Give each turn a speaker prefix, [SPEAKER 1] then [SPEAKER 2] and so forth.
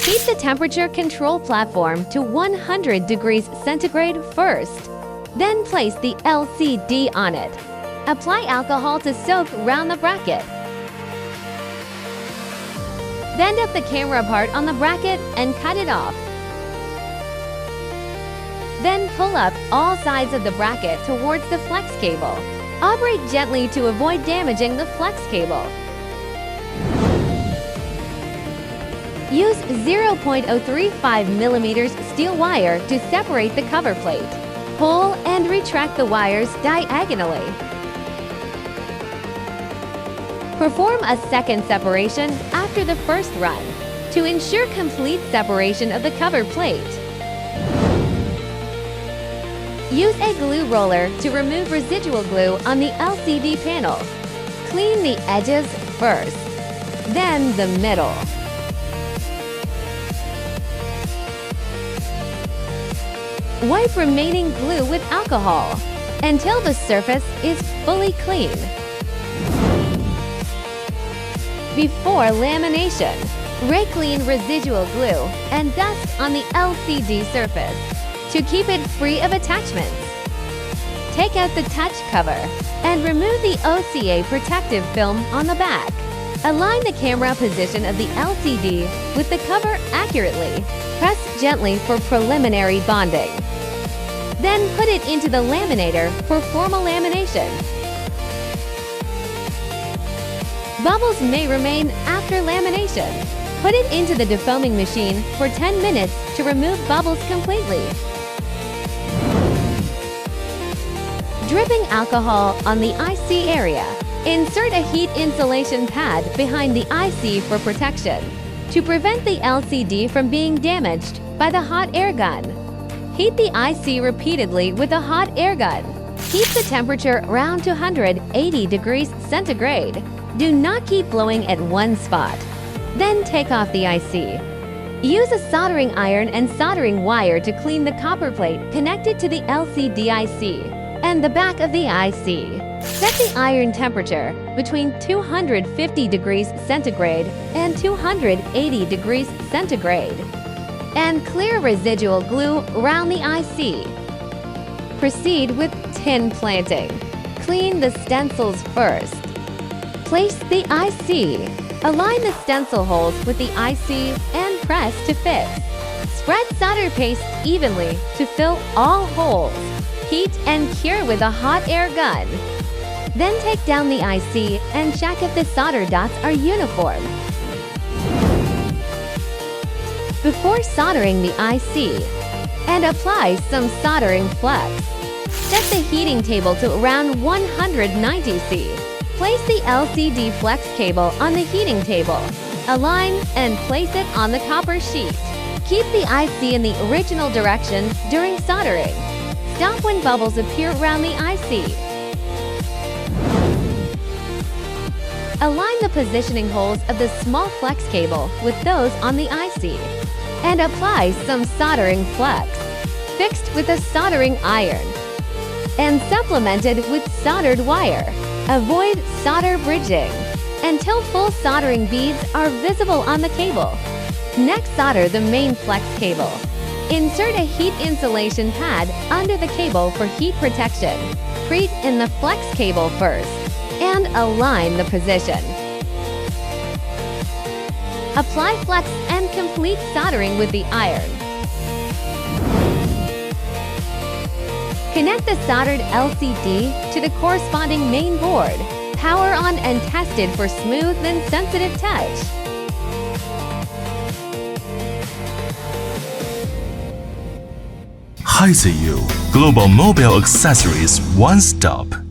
[SPEAKER 1] Heat the temperature control platform to 100 degrees centigrade first. Then place the LCD on it. Apply alcohol to soak round the bracket. Bend up the camera part on the bracket and cut it off. Then pull up all sides of the bracket towards the flex cable. Operate gently to avoid damaging the flex cable. Use 0.035 millimeters steel wire to separate the cover plate. Pull and retract the wires diagonally. Perform a second separation after the first run to ensure complete separation of the cover plate. Use a glue roller to remove residual glue on the LCD panel. Clean the edges first, then the middle. Wipe remaining glue with alcohol until the surface is fully clean. Before lamination, rake clean residual glue and dust on the LCD surface to keep it free of attachments. Take out the touch cover and remove the OCA protective film on the back. Align the camera position of the LCD with the cover accurately. Press gently for preliminary bonding. Then put it into the laminator for formal lamination. Bubbles may remain after lamination. Put it into the defoaming machine for 10 minutes to remove bubbles completely. Dripping alcohol on the IC area. Insert a heat insulation pad behind the IC for protection to prevent the LCD from being damaged by the hot air gun. Heat the IC repeatedly with a hot air gun. Keep the temperature around 280 degrees centigrade. Do not keep blowing at one spot. Then take off the IC. Use a soldering iron and soldering wire to clean the copper plate connected to the LCD IC and the back of the IC. Set the iron temperature between 250 degrees centigrade and 280 degrees centigrade. And clear residual glue around the IC. Proceed with tin planting. Clean the stencils first. Place the IC. Align the stencil holes with the IC and press to fix. Spread solder paste evenly to fill all holes. Heat and cure with a hot air gun. Then take down the IC and check if the solder dots are uniform. Before soldering the IC, and apply some soldering flux. Set the heating table to around 190 C. Place the LCD flex cable on the heating table. Align and place it on the copper sheet. Keep the IC in the original direction during soldering. Stop when bubbles appear around the IC. Align the positioning holes of the small flex cable with those on the IC. And apply some soldering flux, fixed with a soldering iron, and supplemented with soldered wire. Avoid solder bridging until full soldering beads are visible on the cable. Next, solder the main flex cable. Insert a heat insulation pad under the cable for heat protection. Preheat in the flex cable first, and align the position. Apply flux and complete soldering with the iron. Connect the soldered LCD to the corresponding main board. Power on and test it for smooth and sensitive touch.
[SPEAKER 2] HZYOO Global Mobile Accessories One Stop.